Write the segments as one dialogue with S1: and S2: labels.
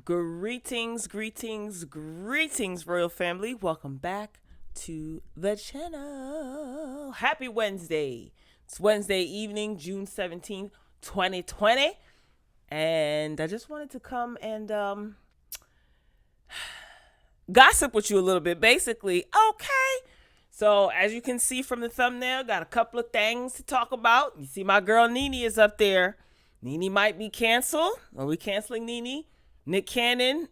S1: Greetings, greetings, greetings, royal family. Welcome back to the channel. Happy Wednesday. It's Wednesday evening, June 17th, 2020. And I just wanted to come and gossip with you a little bit, basically. Okay. So as you can see from the thumbnail, got a couple of things to talk about. You see my girl Nene is up there. Nene might be canceled. Are we canceling Nene? Nick Cannon,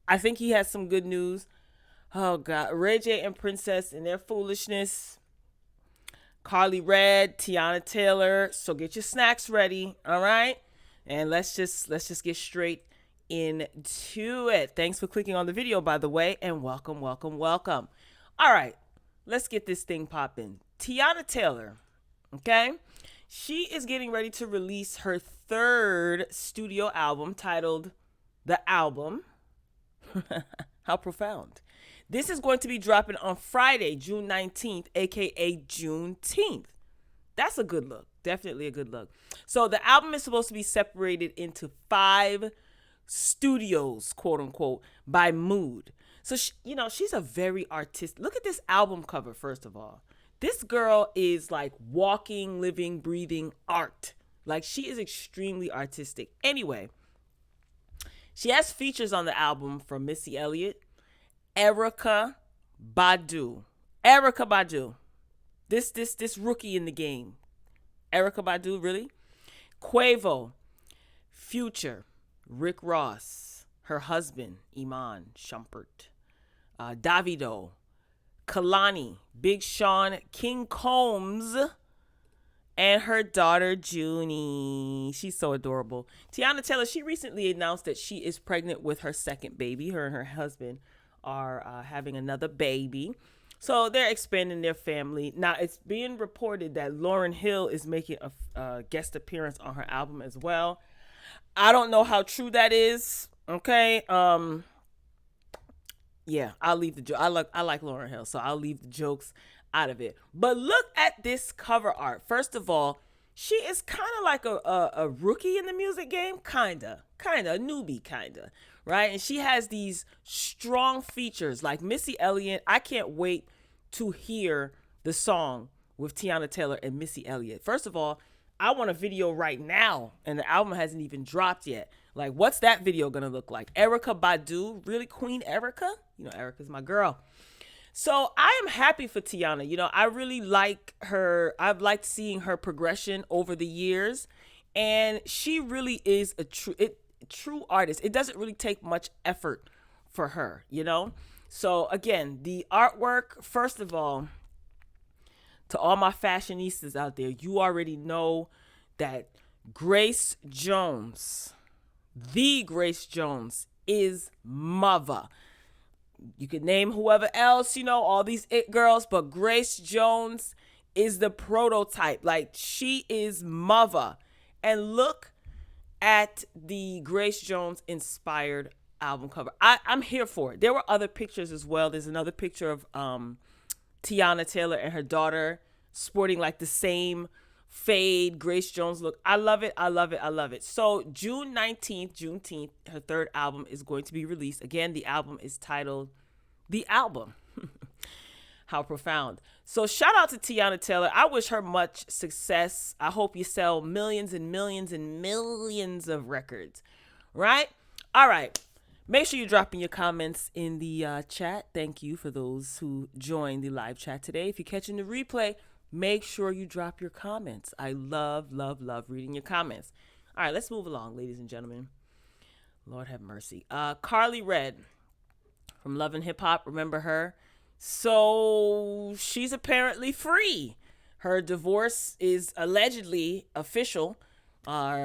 S1: I think he has some good news. Oh, God. Ray J and Princess and their foolishness. KARLIE, REDD, Teyana Taylor. So get your snacks ready, all right? And let's just get straight into it. Thanks for clicking on the video, by the way, and welcome, welcome, welcome. All right, let's get this thing popping. Teyana Taylor, okay? She is getting ready to release her third studio album titled The Album. How profound. This is going to be dropping on Friday, June 19th, aka Juneteenth. That's a good look. Definitely a good look. So the album is supposed to be separated into 5 studios, quote unquote, by mood. So, she's a very artistic. Look at this album cover, first of all. This girl is like walking, living, breathing art. Like, she is extremely artistic. Anyway, she has features on the album from Missy Elliott, Erykah Badu. Erykah Badu. This rookie in the game. Erykah Badu, really? Quavo, Future, Rick Ross, her husband, Iman Shumpert, Davido, Kalani, Big Sean, King Combs, and her daughter, Junie. She's so adorable. Teyana Taylor, she recently announced that she is pregnant with her second baby. Her and her husband are having another baby. So they're expanding their family. Now, it's being reported that Lauryn Hill is making a guest appearance on her album as well. I don't know how true that is. Okay. Yeah, I'll leave the joke. I like Lauryn Hill, so I'll leave the jokes out of it. But look at this cover art. First of all, she is kind of like a rookie in the music game, kind of a newbie, right? And she has these strong features like Missy Elliott. I can't wait to hear the song with Teyana Taylor and Missy Elliott. First of all, I want a video right now, and the album hasn't even dropped yet. Like, what's that video gonna look like? Erykah Badu, really, Queen Erykah? Erykah's my girl. So I am happy for Teyana. I really like her. I've liked seeing her progression over the years, and she really is a true artist. It doesn't really take much effort for her, So again, the artwork, first of all, to all my fashionistas out there, you already know that Grace Jones, the Grace Jones, is mother. You could name whoever else, all these it girls, but Grace Jones is the prototype. Like, she is mother. And look at the Grace Jones inspired album cover. I'm here for it. There were other pictures as well. There's another picture of Teyana Taylor and her daughter sporting like the same fade Grace Jones look. I love it. I love it. I love it. So June 19th, Juneteenth, her third album is going to be released. Again, the album is titled The Album. How profound. So shout out to Teyana Taylor. I wish her much success. I hope you sell millions and millions and millions of records. Right? All right. Make sure you're dropping your comments in the chat. Thank you for those who joined the live chat today. If you're catching the replay, make sure you drop your comments. I love, love, love reading your comments. All right, let's move along, ladies and gentlemen. Lord have mercy. KARLIE, REDD from Love and Hip Hop. Remember her? So she's apparently free. Her divorce is allegedly official.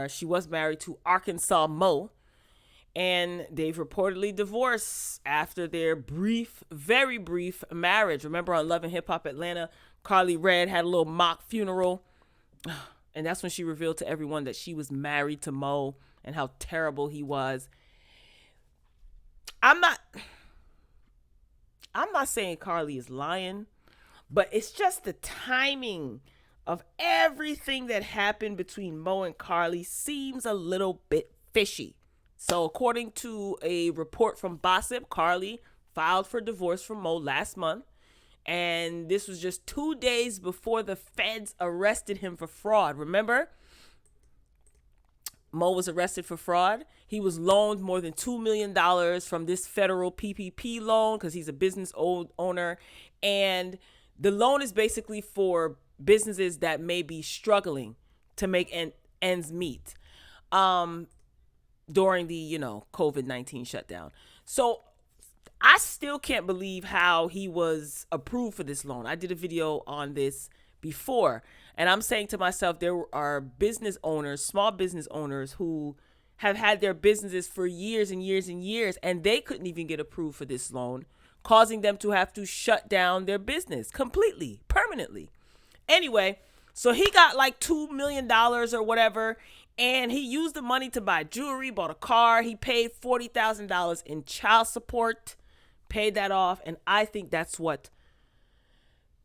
S1: She was married to Arkansas Mo. And they've reportedly divorced after their very brief marriage. Remember on Love and Hip Hop Atlanta, KARLIE, REDD had a little mock funeral. And that's when she revealed to everyone that she was married to Mo and how terrible he was. I'm not saying KARLIE is lying, but it's just the timing of everything that happened between Mo and KARLIE seems a little bit fishy. So according to a report from Gossip, KARLIE filed for divorce from Mo last month. And this was just 2 days before the feds arrested him for fraud. Remember? Mo was arrested for fraud. He was loaned more than $2 million from this federal PPP loan because he's a business owner. And the loan is basically for businesses that may be struggling to make ends meet during the, COVID-19 shutdown. So I still can't believe how he was approved for this loan. I did a video on this before, and I'm saying to myself, there are business owners, small business owners who have had their businesses for years and years and years, and they couldn't even get approved for this loan, causing them to have to shut down their business completely, permanently. Anyway, so he got like $2 million or whatever, and he used the money to buy jewelry, bought a car. He paid $40,000 in child support, paid that off, and I think that's what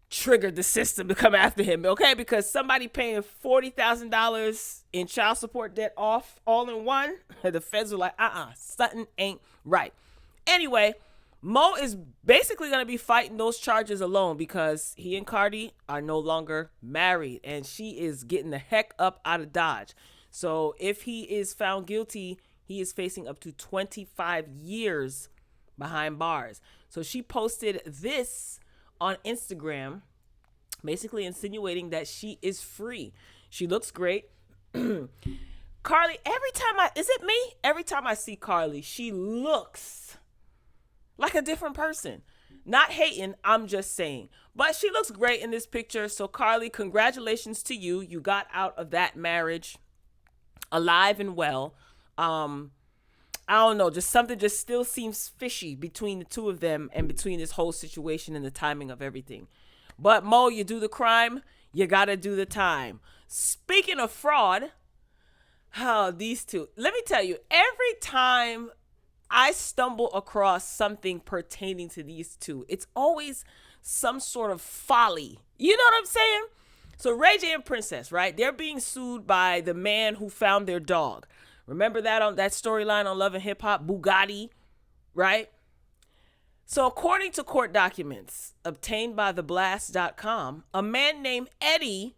S1: triggered the system to come after him, okay? Because somebody paying $40,000 in child support debt off all in one, the feds were like, something ain't right. Anyway, Mo is basically going to be fighting those charges alone because he and KARLIE are no longer married, and she is getting the heck up out of Dodge. So if he is found guilty, he is facing up to 25 years behind bars. So she posted this on Instagram, basically insinuating that she is free. She looks great. KARLIE, every time I see KARLIE, she looks like a different person. Not hating, I'm just saying. But she looks great in this picture. So KARLIE, congratulations to you. You got out of that marriage alive and well. I don't know, just something just still seems fishy between the two of them and between this whole situation and the timing of everything. But Mo, you do the crime, you gotta do the time. Speaking of fraud, these two, let me tell you, every time I stumble across something pertaining to these two, it's always some sort of folly. You know what I'm saying? So Ray J and Princess, right? They're being sued by the man who found their dog. Remember that on that storyline on Love and Hip Hop, Bugatti, right? So according to court documents obtained by theblast.com, a man named Eddie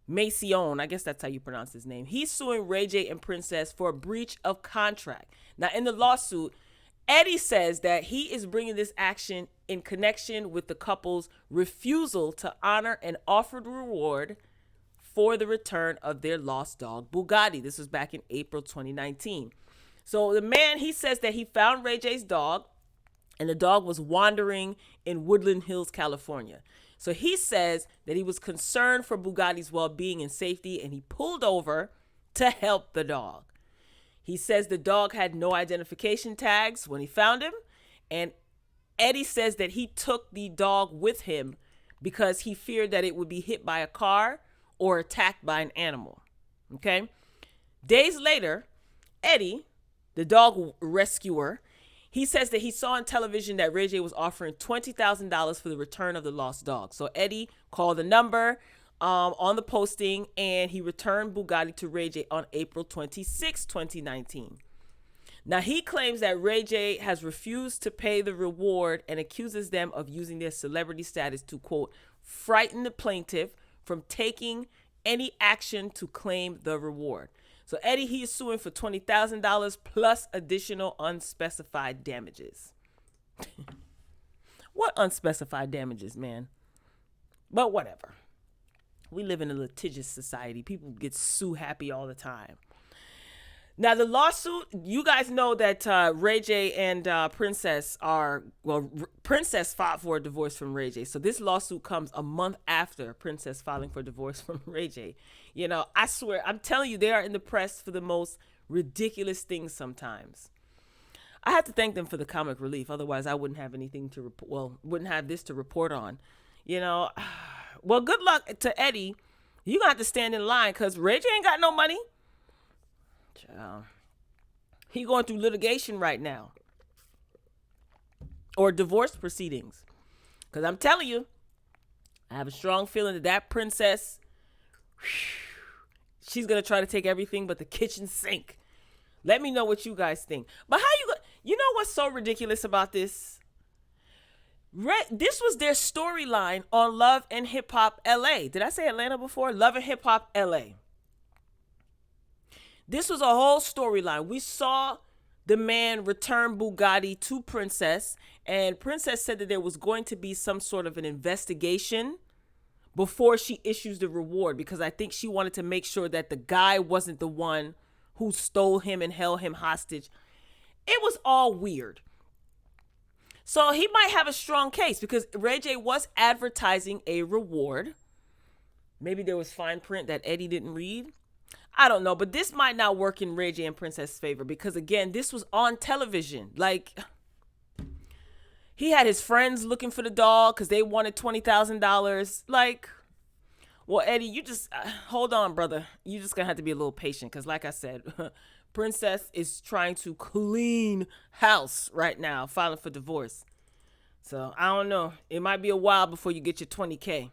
S1: Macione, I guess that's how you pronounce his name, he's suing Ray J and Princess for a breach of contract. Now in the lawsuit, Eddie says that he is bringing this action in connection with the couple's refusal to honor an offered reward for the return of their lost dog, Bugatti. This was back in April 2019. So the man, he says that he found Ray J's dog, and the dog was wandering in Woodland Hills, California. So he says that he was concerned for Bugatti's well-being and safety, and he pulled over to help the dog. He says the dog had no identification tags when he found him, and Eddie says that he took the dog with him because he feared that it would be hit by a car or attacked by an animal. Okay? Days later, Eddie, the dog rescuer, he says that he saw on television that Ray J was offering $20,000 for the return of the lost dog. So Eddie called the number on the posting, and he returned Bugatti to Ray J on April 26, 2019. Now, he claims that Ray J has refused to pay the reward and accuses them of using their celebrity status to, quote, frighten the plaintiff from taking any action to claim the reward. So Eddie, he is suing for $20,000 plus additional unspecified damages. What unspecified damages, man? But whatever. We live in a litigious society. People get sue happy all the time. Now, the lawsuit, you guys know that Ray J and Princess Princess filed for a divorce from Ray J. So this lawsuit comes a month after Princess filing for divorce from Ray J. You know, I swear, I'm telling you, they are in the press for the most ridiculous things sometimes. I have to thank them for the comic relief. Otherwise, I wouldn't have anything to report. Well, wouldn't have this to report on. You know, well, good luck to Eddie. You're going to have to stand in line because Ray J ain't got no money. He going through litigation right now or divorce proceedings, because I'm telling you, I have a strong feeling that Princess, she's gonna try to take everything but the kitchen sink. Let me know what you guys think. But how you know what's so ridiculous about this? This was their storyline on Love and Hip Hop LA. Did I say Atlanta before? Love and Hip Hop LA. This was a whole storyline. We saw the man return Bugatti to Princess, and Princess said that there was going to be some sort of an investigation before she issues the reward, because I think she wanted to make sure that the guy wasn't the one who stole him and held him hostage. It was all weird. So he might have a strong case because Ray J was advertising a reward. Maybe there was fine print that Eddie didn't read. I don't know, but this might not work in Ray J and Princess's favor because, again, this was on television. Like, he had his friends looking for the dog because they wanted $20,000. Like, well, Eddie, you just hold on, brother. You just gonna have to be a little patient because, like I said, Princess is trying to clean house right now, filing for divorce. So I don't know. It might be a while before you get your 20K.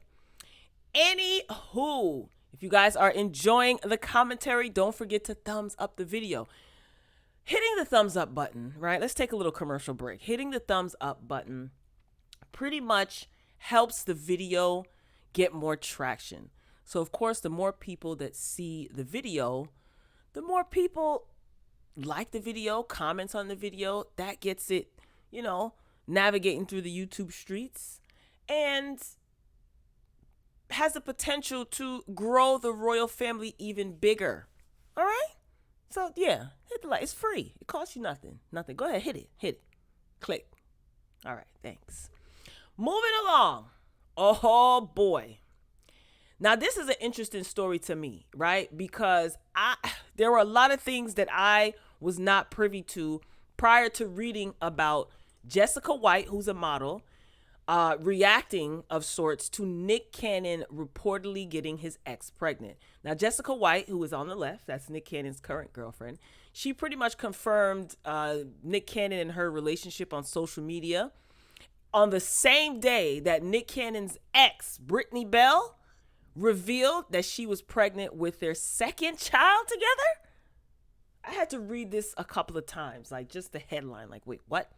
S1: Anywho, if you guys are enjoying the commentary, don't forget to thumbs up the video. Hitting the thumbs up button, right? Let's take a little commercial break. Hitting the thumbs up button pretty much helps the video get more traction. So, of course, the more people that see the video, the more people like the video, comments on the video. That gets it, navigating through the YouTube streets and has the potential to grow the royal family even bigger. All right? So, yeah, hit the like. It's free. It costs you nothing. Nothing. Go ahead. Hit it. Hit it. Click. All right. Thanks. Moving along. Oh, boy. Now, this is an interesting story to me, right? Because there were a lot of things that I was not privy to prior to reading about Jessica White, who's a model, reacting of sorts to Nick Cannon reportedly getting his ex pregnant. Now, Jessica White, who is on the left, that's Nick Cannon's current girlfriend, she pretty much confirmed Nick Cannon and her relationship on social media on the same day that Nick Cannon's ex, Brittany Bell, revealed that she was pregnant with their second child together. I had to read this a couple of times, like just the headline, like, wait, what?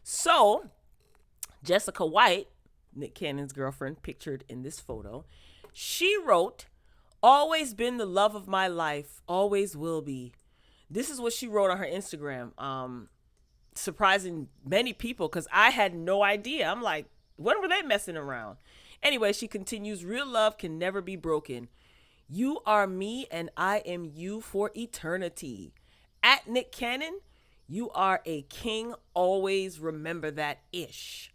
S1: So, Jessica White, Nick Cannon's girlfriend, pictured in this photo, she wrote, "Always been the love of my life, always will be." This is what she wrote on her Instagram, surprising many people because I had no idea. I'm like, when were they messing around? Anyway, she continues, "Real love can never be broken. You are me and I am you for eternity. At Nick Cannon, you are a king. Always remember that ish."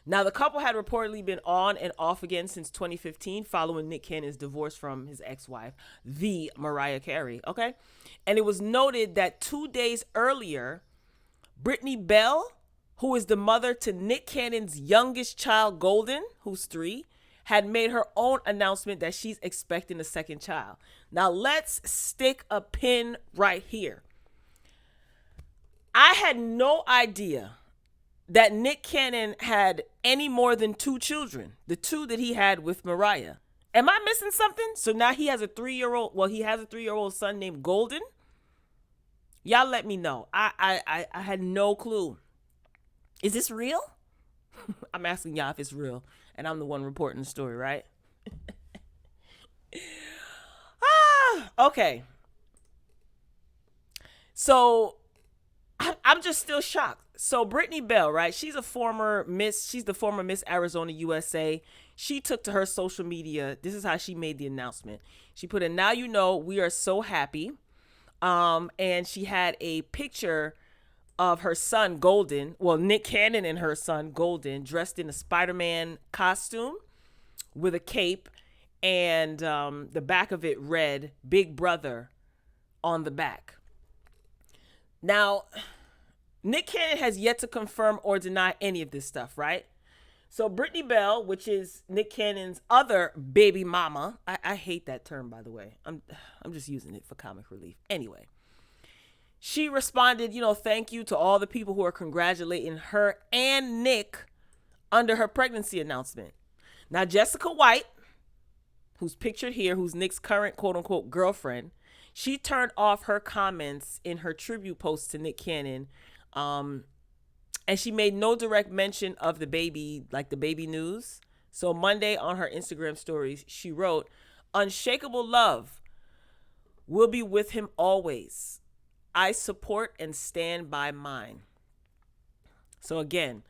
S1: Now, the couple had reportedly been on and off again since 2015 following Nick Cannon's divorce from his ex-wife, the Mariah Carey, okay? And it was noted that 2 days earlier, Brittany Bell, who is the mother to Nick Cannon's youngest child, Golden, who's 3, had made her own announcement that she's expecting a second child. Now, let's stick a pin right here. I had no idea that Nick Cannon had any more than 2 children, the 2 that he had with Mariah. Am I missing something? So now he has a 3-year-old son named Golden. Y'all let me know. I had no clue. Is this real? I'm asking y'all if it's real, and I'm the one reporting the story, right? Okay. So I'm just still shocked. So Brittany Bell, right? She's the former Miss Arizona USA. She took to her social media. This is how she made the announcement. She put in, "Now you know we are so happy." And she had a picture of her son Golden, Nick Cannon and her son Golden, dressed in a Spider-Man costume with a cape, and the back of it read "Big Brother" on the back. Now, Nick Cannon has yet to confirm or deny any of this stuff, right? So Brittany Bell, which is Nick Cannon's other baby mama, I hate that term, by the way. I'm just using it for comic relief. Anyway, she responded, "Thank you to all the people who are congratulating her and Nick under her pregnancy announcement." Now, Jessica White, who's pictured here, who's Nick's current quote unquote girlfriend, She turned off her comments in her tribute post to Nick Cannon. And she made no direct mention of the baby, like the baby news. So Monday on her Instagram stories, she wrote, "Unshakable love will be with him always. I support and stand by mine." So again,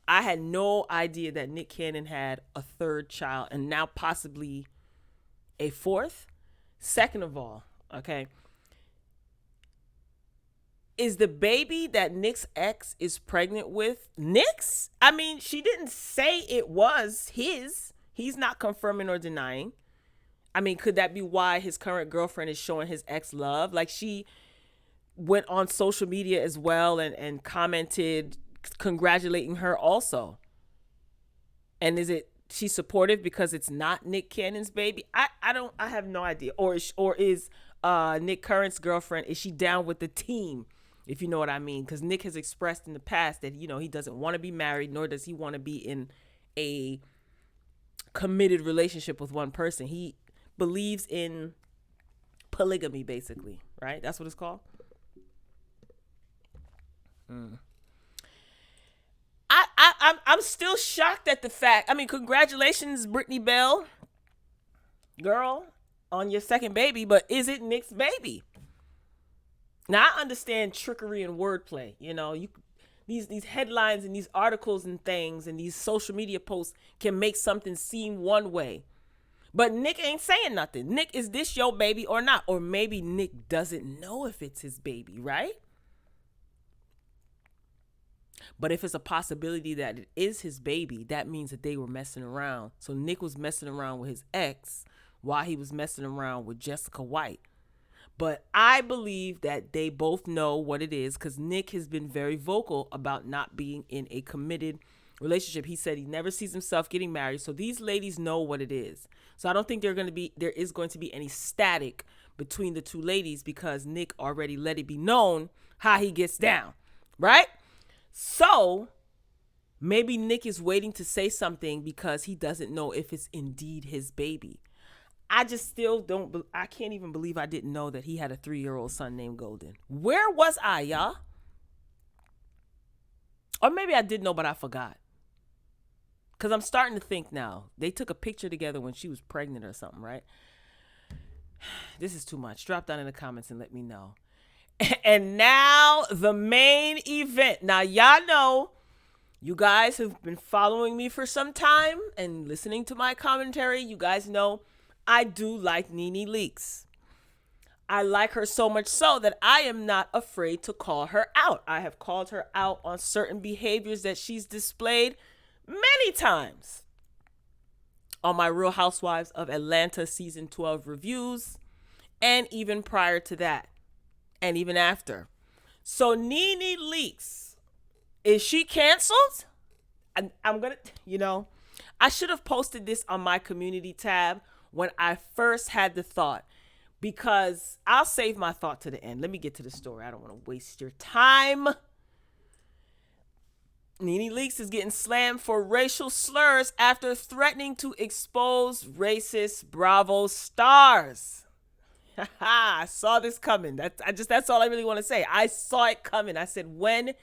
S1: I had no idea that Nick Cannon had a third child and now possibly a fourth. Second of all, okay, is the baby that Nick's ex is pregnant with Nick's? I mean, she didn't say it was his. He's not confirming or denying. I mean, could that be why his current girlfriend is showing his ex love? Like, she went on social media as well and commented congratulating her also. And is it she's supportive because it's not Nick Cannon's baby? I have no idea. Or is Nick Current's girlfriend, is she down with the team? If you know what I mean, because Nick has expressed in the past that, he doesn't want to be married, nor does he want to be in a committed relationship with one person. He believes in polygamy, basically, right? That's what it's called. I'm still shocked at the fact. I mean, congratulations, Brittany Bell, girl, on your second baby, but is it Nick's baby? Now, I understand trickery and wordplay. These headlines and these articles and things and these social media posts can make something seem one way. But Nick ain't saying nothing. Nick, is this your baby or not? Or maybe Nick doesn't know if it's his baby, right? But if it's a possibility that it is his baby, that means that they were messing around. So Nick was messing around with his ex while he was messing around with Jessica White. But I believe that they both know what it is, because Nick has been very vocal about not being in a committed relationship. He said he never sees himself getting married. So these ladies know what it is. So I don't think there is going to be any static between the two ladies, because Nick already let it be known how he gets down, right? So maybe Nick is waiting to say something because he doesn't know if it's indeed his baby. I just still I can't even believe I didn't know that he had a 3-year-old son named Golden. Where was I, y'all? Or maybe I did know, but I forgot. Because I'm starting to think now. They took a picture together when she was pregnant or something, right? This is too much. Drop down in the comments and let me know. And now the main event. Now, y'all know, you guys have been following me for some time and listening to my commentary. You guys know I do like Nene Leakes. I like her so much so that I am not afraid to call her out. I have called her out on certain behaviors that she's displayed many times on my Real Housewives of Atlanta season 12 reviews, and even prior to that, and even after. So Nene Leakes, is she canceled? I'm gonna, I should have posted this on my community tab when I first had the thought, because I'll save my thought to the end. Let me get to the story. I don't want to waste your time. Nene Leakes is getting slammed for racial slurs after threatening to expose racist Bravo stars. I saw this coming. That's all I really want to say. I saw it coming. I said, when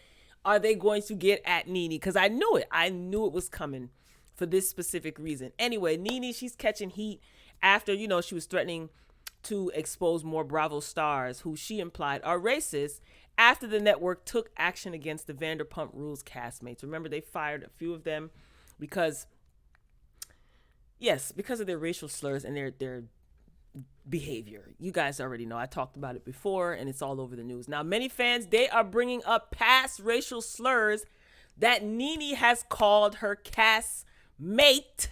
S1: are they going to get at Nene? Because I knew it. I knew it was coming for this specific reason. Anyway, Nene, she's catching heat after, she was threatening to expose more Bravo stars who she implied are racist after the network took action against the Vanderpump Rules castmates. Remember, they fired a few of them because of their racial slurs and their behavior. You guys already know. I talked about it before, and it's all over the news. Now, many fans, they are bringing up past racial slurs that Nene has called her castmate.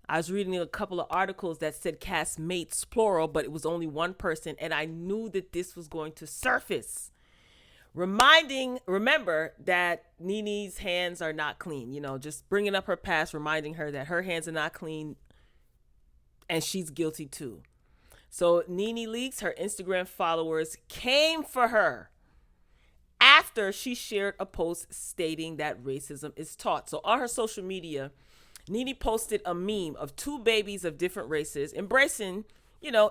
S1: I was reading a couple of articles that said castmates plural, but it was only one person, and I knew that this was going to surface. Remember that Nene's hands are not clean, just bringing up her past, reminding her that her hands are not clean, and she's guilty too. So Nene Leakes, her Instagram followers came for her after she shared a post stating that racism is taught. So on her social media, Nene posted a meme of two babies of different races embracing,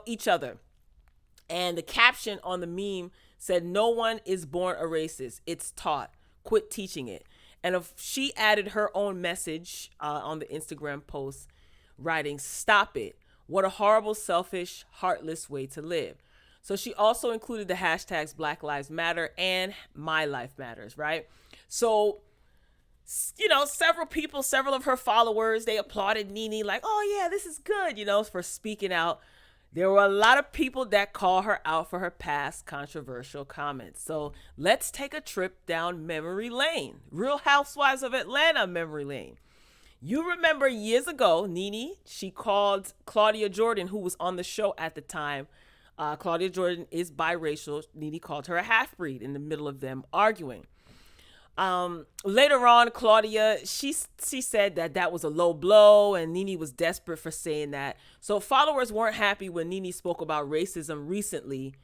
S1: each other. And the caption on the meme said, "No one is born a racist. It's taught. Quit teaching it." And if she added her own message on the Instagram post, writing, "Stop it. What a horrible, selfish, heartless way to live." So she also included the hashtags Black Lives Matter and My Life Matters, right? So, several of her followers, they applauded Nene like, "Oh yeah, this is good," for speaking out. There were a lot of people that call her out for her past controversial comments. So let's take a trip down memory lane. Real Housewives of Atlanta memory lane. You remember years ago, Nene, she called Claudia Jordan, who was on the show at the time. Claudia Jordan is biracial. Nene called her a half-breed in the middle of them arguing. Later on, Claudia, she said that was a low blow, and Nene was desperate for saying that. So followers weren't happy when Nene spoke about racism recently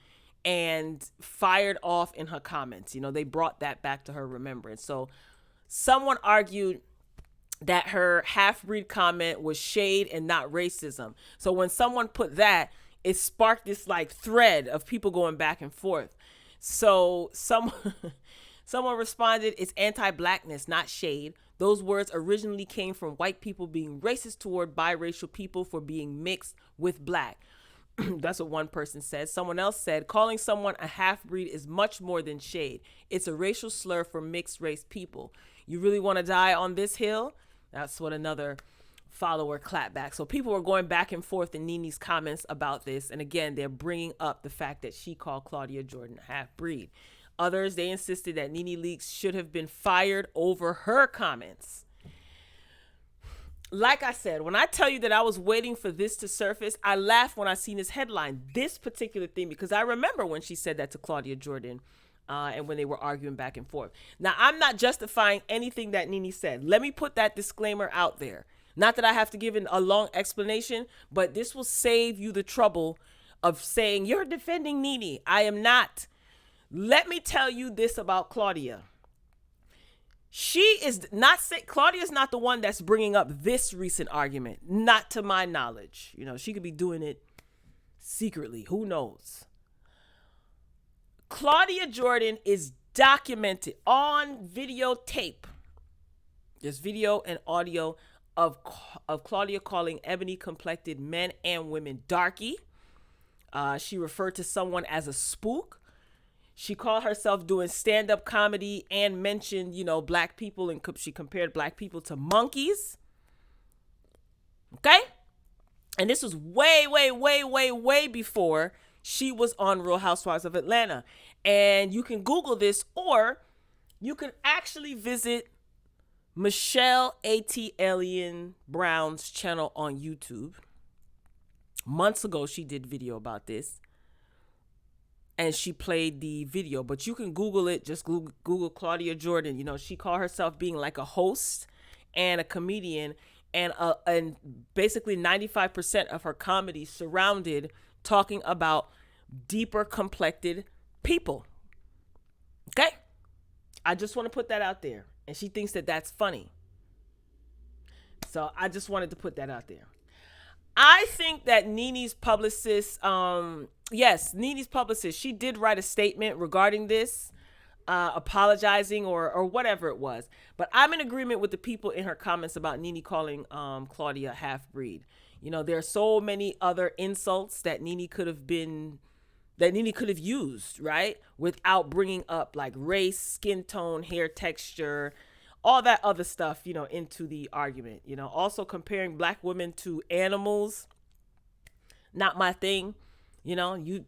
S1: and fired off in her comments. They brought that back to her remembrance. So someone argued that her half-breed comment was shade and not racism. So when someone put that, it sparked this thread of people going back and forth. So someone responded, "It's anti-blackness, not shade. Those words originally came from white people being racist toward biracial people for being mixed with black." That's what one person said. Someone else said, "Calling someone a half-breed is much more than shade. It's a racial slur for mixed race people. You really want to die on this hill?" That's what another follower clapped back. So people were going back and forth in Nene's comments about this. And again, they're bringing up the fact that she called Claudia Jordan a half-breed. Others, they insisted that Nene Leakes should have been fired over her comments. Like I said, when I tell you that I was waiting for this to surface, I laughed when I seen this headline, this particular thing, because I remember when she said that to Claudia Jordan and when they were arguing back and forth. Now, I'm not justifying anything that Nene said. Let me put that disclaimer out there. Not that I have to give a long explanation, but this will save you the trouble of saying, "You're defending Nene." I am not. Let me tell you this about Claudia. Claudia's not the one that's bringing up this recent argument, not to my knowledge. She could be doing it secretly. Who knows? Claudia Jordan is documented on videotape. There's video and audio of Claudia calling ebony-complected men and women darky. She referred to someone as a spook. She called herself doing stand-up comedy and mentioned, black people, and she compared black people to monkeys. Okay? And this was way, way, way, way, way before she was on Real Housewives of Atlanta. And you can Google this, or you can actually visit Michelle A.T. Alien Brown's channel on YouTube. Months ago, she did video about this. And she played the video, but you can Google it. Just Google Claudia Jordan. She called herself being like a host and a comedian, and basically 95% of her comedy surrounded talking about deeper complected people. Okay? I just want to put that out there. And she thinks that that's funny. So I just wanted to put that out there. I think that Nene's publicist, Nene's publicist, she did write a statement regarding this, apologizing or whatever it was. But I'm in agreement with the people in her comments about Nene calling Claudia half-breed. There are so many other insults that Nene could have used, right? Without bringing up like race, skin tone, hair texture, all that other stuff, into the argument. Also comparing black women to animals, not my thing.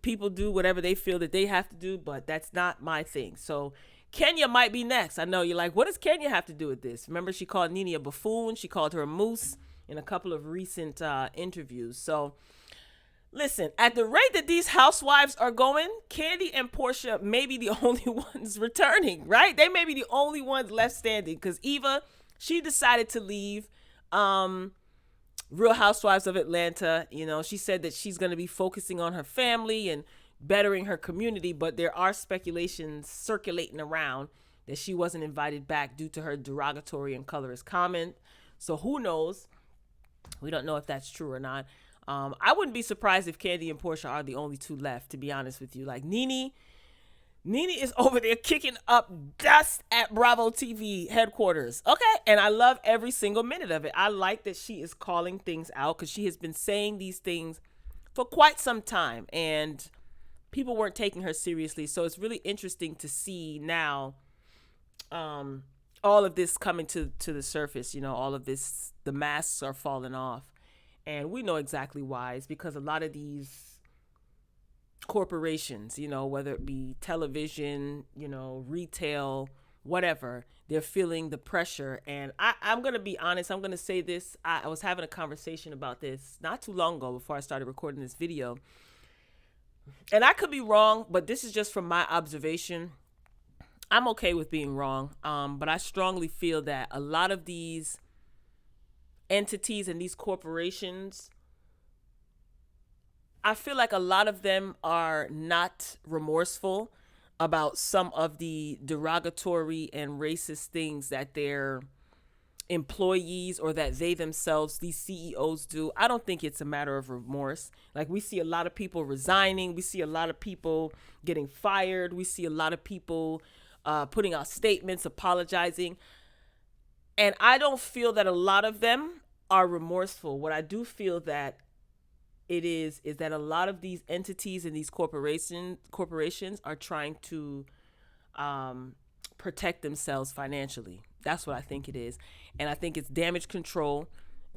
S1: People do whatever they feel that they have to do, but that's not my thing. So Kenya might be next. I know you're like, what does Kenya have to do with this? Remember, she called Nene a buffoon. She called her a moose in a couple of recent interviews. So listen, at the rate that these housewives are going, Kandi and Portia may be the only ones returning, right? They may be the only ones left standing, because Eva, she decided to leave Real Housewives of Atlanta. She said that she's going to be focusing on her family and bettering her community, but there are speculations circulating around that she wasn't invited back due to her derogatory and colorist comment. So who knows? We don't know if that's true or not. I wouldn't be surprised if Candy and Portia are the only two left, to be honest with you. Like Nene is over there kicking up dust at Bravo TV headquarters. Okay. And I love every single minute of it. I like that she is calling things out because she has been saying these things for quite some time and people weren't taking her seriously. So it's really interesting to see now all of this coming to the surface. You know, all of this, the masks are falling off. And we know exactly why. It's because a lot of these corporations, you know, whether it be television, you know, retail, whatever, they're feeling the pressure. And I'm going to be honest. I'm going to say this. I was having a conversation about this not too long ago before I started recording this video. And I could be wrong, but this is just from my observation. I'm okay with being wrong. But I strongly feel that a lot of these entities and these corporations, I feel like a lot of them are not remorseful about some of the derogatory and racist things that their employees or that they themselves, these CEOs, do. I don't think it's a matter of remorse. Like, we see a lot of people resigning. We see a lot of people getting fired. We see a lot of people putting out statements, apologizing. And I don't feel that a lot of them are remorseful. What I do feel that it is that a lot of these entities and these corporations are trying to protect themselves financially. That's what I think it is. And I think it's damage control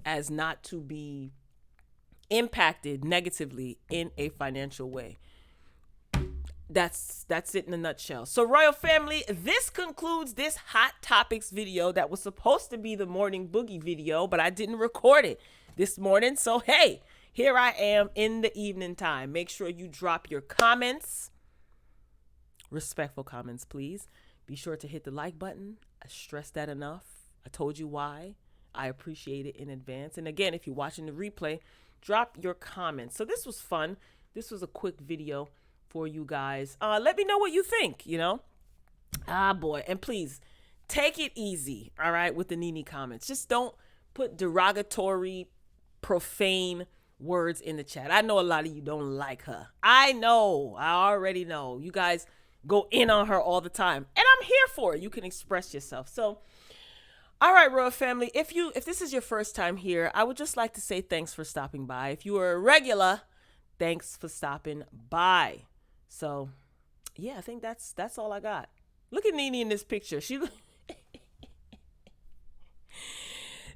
S1: as not to be impacted negatively in a financial way. That's it in a nutshell. So, Royal Family, this concludes this Hot Topics video that was supposed to be the Morning Boogie video, but I didn't record it this morning. So, hey, here I am in the evening time. Make sure you drop your comments. Respectful comments, please. Be sure to hit the like button. I stressed that enough. I told you why. I appreciate it in advance. And again, if you're watching the replay, drop your comments. So this was fun. This was a quick video for you guys. Let me know what you think, you know. Boy. And please, take it easy, all right, with the Nene comments. Just don't put derogatory, profane words in the chat. I know a lot of you don't like her. I know. I already know. You guys go in on her all the time. And I'm here for it. You can express yourself. So, all right, Royal Family, if this is your first time here, I would just like to say thanks for stopping by. If you are a regular, thanks for stopping by. So, yeah, I think that's all I got. Look at Nene in this picture.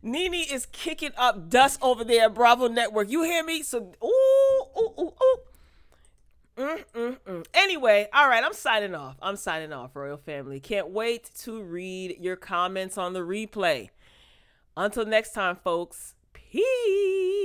S1: Nene is kicking up dust over there at Bravo Network. You hear me? So, Anyway, all right, I'm signing off, Royal Family. Can't wait to read your comments on the replay. Until next time, folks, peace.